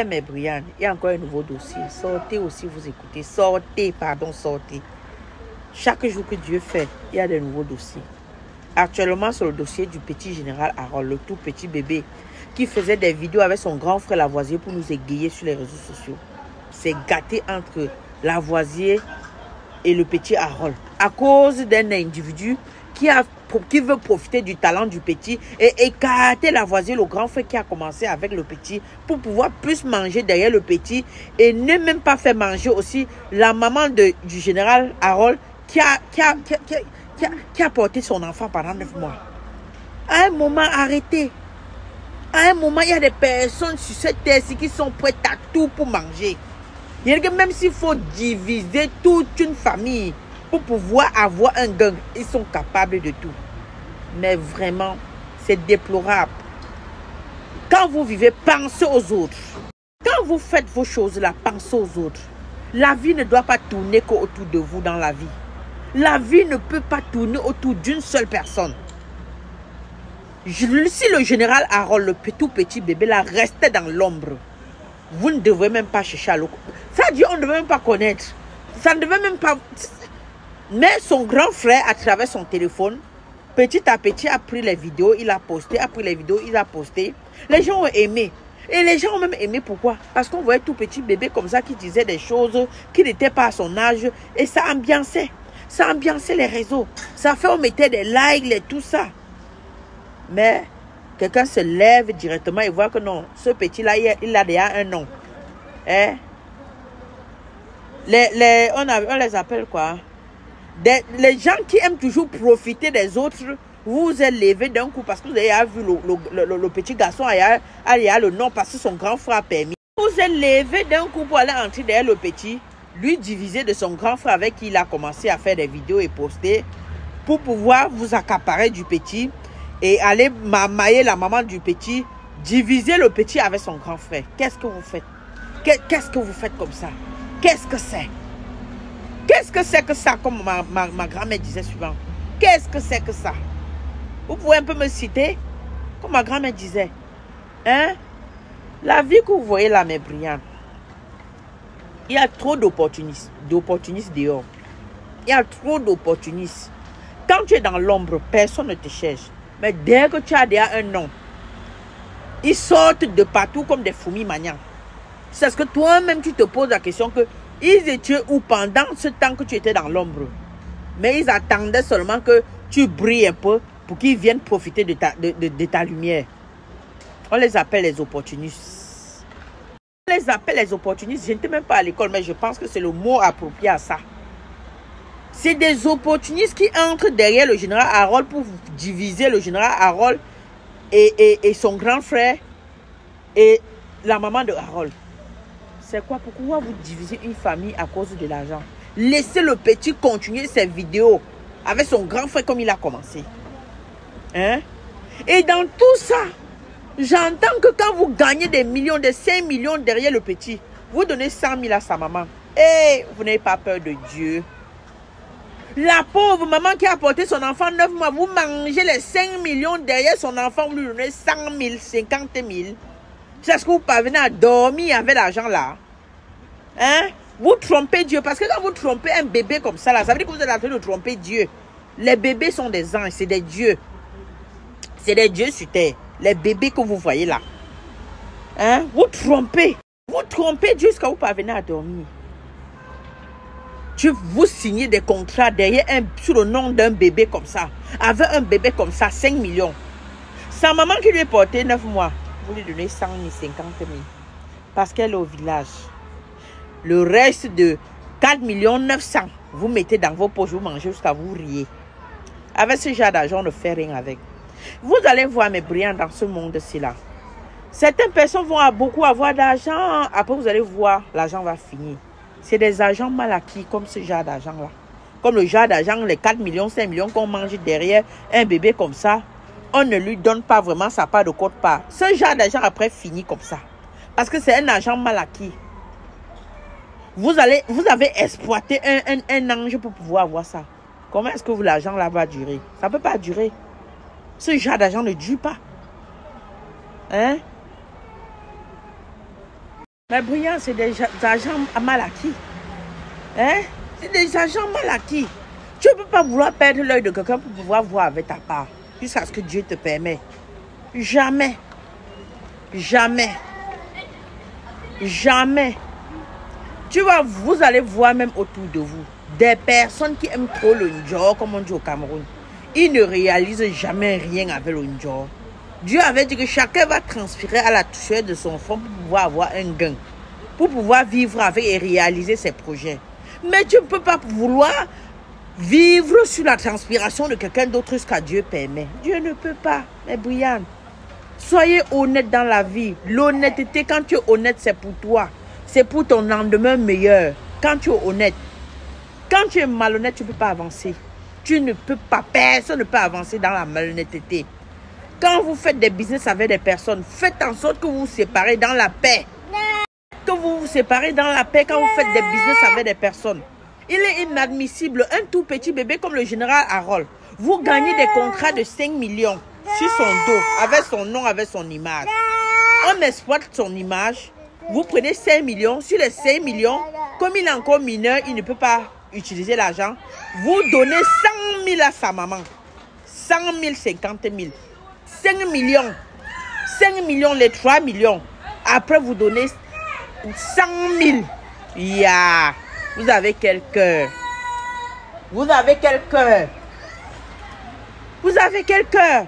Mais Brian, il y a encore un nouveau dossier. Sortez aussi, vous écoutez. Sortez, pardon, sortez. Chaque jour que Dieu fait, il y a des nouveaux dossiers. Actuellement, sur le dossier du petit général Harold, le tout petit bébé, qui faisait des vidéos avec son grand frère Lavoisier pour nous égayer sur les réseaux sociaux. C'est gâté entre Lavoisier et le petit Harold. À cause d'un individu qui veut profiter du talent du petit et écarter Lavoisier, le grand frère qui a commencé avec le petit, pour pouvoir plus manger derrière le petit et ne même pas faire manger aussi la maman du général Harold qui a porté son enfant pendant 9 mois. À un moment, arrêtez. À un moment, il y a des personnes sur cette terre-ci qui sont prêtes à tout pour manger. Même s'il faut diviser toute une famille pour pouvoir avoir un gain, ils sont capables de tout. Mais vraiment, c'est déplorable. Quand vous vivez, pensez aux autres. Quand vous faites vos choses là, pensez aux autres. La vie ne doit pas tourner qu'autour de vous dans la vie. La vie ne peut pas tourner autour d'une seule personne. Si le général Harold, le tout petit bébé là, restait dans l'ombre, vous ne devrez même pas chercher à le connaître. Ça dit, on ne devait même pas connaître. Ça ne devait même pas... Mais son grand frère, à travers son téléphone, petit à petit, a pris les vidéos, il a posté, a pris les vidéos, il a posté. Les gens ont aimé. Et les gens ont même aimé, pourquoi? Parce qu'on voyait tout petit bébé comme ça qui disait des choses qui n'étaient pas à son âge. Et ça ambiançait. Ça ambiançait les réseaux. Ça fait on mettait des likes, tout ça. Mais quelqu'un se lève directement et voit que non, ce petit-là, il a déjà un nom. Hein? On les appelle quoi? Les gens qui aiment toujours profiter des autres, vous vous êtes levé d'un coup parce que vous avez vu le petit garçon a le nom parce que son grand frère a permis. Vous vous êtes levé d'un coup pour aller entrer derrière le petit, lui diviser de son grand frère avec qui il a commencé à faire des vidéos et poster pour pouvoir vous accaparer du petit et aller mamailler la maman du petit, diviser le petit avec son grand frère. Qu'est-ce que vous faites? Qu'est-ce que vous faites comme ça? Qu'est-ce que c'est? Qu'est-ce que c'est que ça, comme ma grand-mère disait souvent? Qu'est-ce que c'est que ça? Vous pouvez un peu me citer? Comme ma grand-mère disait. Hein? La vie que vous voyez là, mes brillants, il y a trop d'opportunistes dehors. Il y a trop d'opportunistes. Quand tu es dans l'ombre, personne ne te cherche. Mais dès que tu as déjà un nom, ils sortent de partout comme des fourmis maniants. C'est ce que toi-même tu te poses la question que ils étaient où pendant ce temps que tu étais dans l'ombre. Mais ils attendaient seulement que tu brilles un peu pour qu'ils viennent profiter de ta lumière. On les appelle les opportunistes. On les appelle les opportunistes. Je n'étais même pas à l'école, mais je pense que c'est le mot approprié à ça. C'est des opportunistes qui entrent derrière le général Harold pour diviser le général Harold et son grand frère et la maman de Harold. C'est quoi? Pourquoi vous divisez une famille à cause de l'argent? Laissez le petit continuer ses vidéos avec son grand frère comme il a commencé. Hein? Et dans tout ça, j'entends que quand vous gagnez des millions, des 5 millions derrière le petit, vous donnez 100 000 à sa maman. Et vous n'avez pas peur de Dieu. La pauvre maman qui a porté son enfant 9 mois, vous mangez les 5 millions derrière son enfant, vous lui donnez 100 000, 50 000. C'est ce que vous parvenez à dormir avec l'argent là. Hein? Vous trompez Dieu. Parce que quand vous trompez un bébé comme ça, là, ça veut dire que vous êtes en train de tromper Dieu. Les bébés sont des anges, c'est des dieux. C'est des dieux sur terre. Les bébés que vous voyez là. Hein? Vous trompez. Vous trompez Dieu jusqu'à vous parvenez à dormir. Vous signez des contrats derrière sur le nom d'un bébé comme ça. Avec un bébé comme ça, 5 millions. Sa maman qui lui est portée 9 mois, vous lui donnez 100 000, 50 000. Parce qu'elle est au village. Le reste de 4 900 000, vous mettez dans vos poches, vous mangez jusqu'à vous riez. Avec ce genre d'argent, on ne fait rien avec. Vous allez voir mes brillants dans ce monde-ci là. Certaines personnes vont beaucoup avoir d'argent. Après, vous allez voir, l'argent va finir. C'est des argents mal acquis comme ce genre d'argent là. Comme le genre d'argent, les 4 millions, 5 millions qu'on mange derrière un bébé comme ça. On ne lui donne pas vraiment sa part de quote-part. Ce genre d'argent après finit comme ça. Parce que c'est un argent mal acquis. Vous avez exploité un ange pour pouvoir avoir ça. Comment est-ce que l'argent là va durer? Ça ne peut pas durer. Ce genre d'argent ne dure pas. Hein? Mais Brian, c'est des agents mal acquis. Hein? C'est des agents mal acquis. Tu ne peux pas vouloir perdre l'œil de quelqu'un pour pouvoir voir avec ta part. Jusqu'à ce que Dieu te permet. Jamais. Jamais. Jamais. Vous allez voir même autour de vous des personnes qui aiment trop le njor, comme on dit au Cameroun. Ils ne réalisent jamais rien avec le njor. Dieu avait dit que chacun va transpirer à la sueur de son front pour pouvoir avoir un gain, pour pouvoir vivre avec et réaliser ses projets. Mais tu ne peux pas vouloir vivre sur la transpiration de quelqu'un d'autre jusqu'à Dieu permet. Dieu ne peut pas. Mais Brian, soyez honnête dans la vie. L'honnêteté, quand tu es honnête, c'est pour toi. C'est pour ton lendemain meilleur. Quand tu es honnête. Quand tu es malhonnête, tu ne peux pas avancer. Tu ne peux pas. Personne ne peut avancer dans la malhonnêteté. Quand vous faites des business avec des personnes, faites en sorte que vous vous séparez dans la paix. Que vous vous séparez dans la paix quand vous faites des business avec des personnes. Il est inadmissible, un tout petit bébé comme le général Harold, vous gagnez des contrats de 5 millions sur son dos, avec son nom, avec son image. On exploite son image, vous prenez 5 millions, sur les 5 millions, comme il est encore mineur, il ne peut pas utiliser l'argent, vous donnez 100 000 à sa maman. 100 000, 50 000. 5 millions. 5 millions, les 3 millions. Après, vous donnez 100 000. Yeah. Vous avez quel cœur? Vous avez quel cœur? Vous avez quel cœur?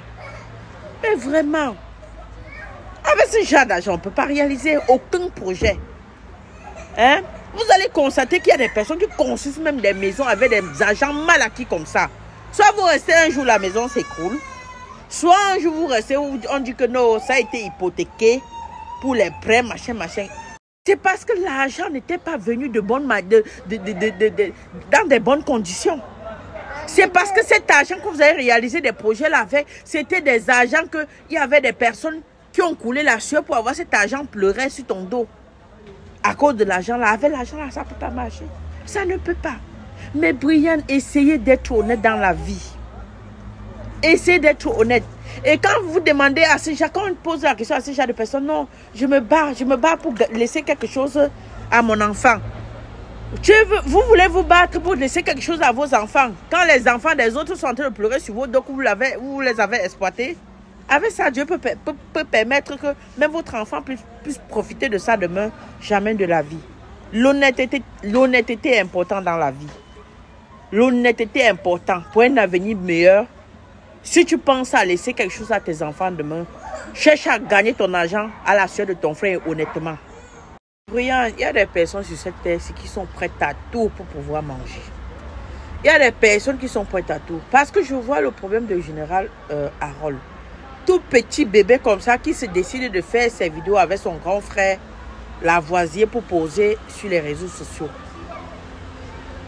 Mais vraiment, avec ce genre d'argent, on ne peut pas réaliser aucun projet. Hein? Vous allez constater qu'il y a des personnes qui construisent même des maisons avec des agents mal acquis comme ça. Soit vous restez un jour, la maison s'écroule. Soit un jour, vous restez, on dit que non, ça a été hypothéqué pour les prêts, machin, machin. C'est parce que l'argent n'était pas venu dans des bonnes conditions. C'est parce que cet argent que vous avez réalisé des projets là avec, c'était des argents que il y avait des personnes qui ont coulé la sueur pour avoir cet argent pleuré sur ton dos. À cause de l'argent là, avec l'argent là, ça ne peut pas marcher. Ça ne peut pas. Mais Brian, essayez d'être honnête dans la vie. Essayez d'être honnête. Et quand vous demandez à ces gens, quand on pose la question à ces gens de personnes, non, je me bats pour laisser quelque chose à mon enfant. Vous voulez vous battre pour laisser quelque chose à vos enfants. Quand les enfants des autres sont en train de pleurer sur vous, donc vous les avez exploités. Avec ça, Dieu peut permettre que même votre enfant puisse profiter de ça demain, jamais de la vie. L'honnêteté est importante dans la vie. L'honnêteté est importante pour un avenir meilleur. Si tu penses à laisser quelque chose à tes enfants demain, cherche à gagner ton argent à la sueur de ton frère honnêtement. Brian, il y a des personnes sur cette terre qui sont prêtes à tout pour pouvoir manger. Il y a des personnes qui sont prêtes à tout. Parce que je vois le problème du général Harold. Tout petit bébé comme ça qui se décide de faire ses vidéos avec son grand frère Lavoisier pour poser sur les réseaux sociaux.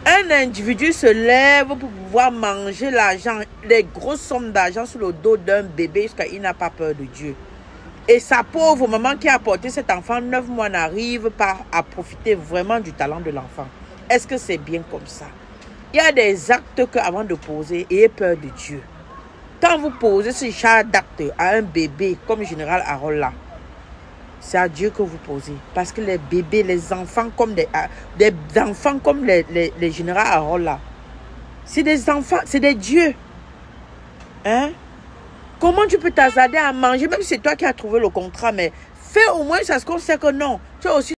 Un individu se lève pour pouvoir manger l'argent, les grosses sommes d'argent sur le dos d'un bébé jusqu'à il n'a pas peur de Dieu. Et sa pauvre maman qui a porté cet enfant 9 mois n'arrive pas à profiter vraiment du talent de l'enfant. Est-ce que c'est bien comme ça? Il y a des actes qu'avant de poser, ayez peur de Dieu. Quand vous posez ce genre d'acte à un bébé comme le général Harold là, c'est à Dieu que vous posez. Parce que les bébés, les enfants comme des enfants comme les généraux Harold là, c'est des enfants, c'est des dieux. Hein? Comment tu peux t'hasarder à manger, même si c'est toi qui as trouvé le contrat, mais fais au moins ça ce qu'on sait que non. Tu as aussi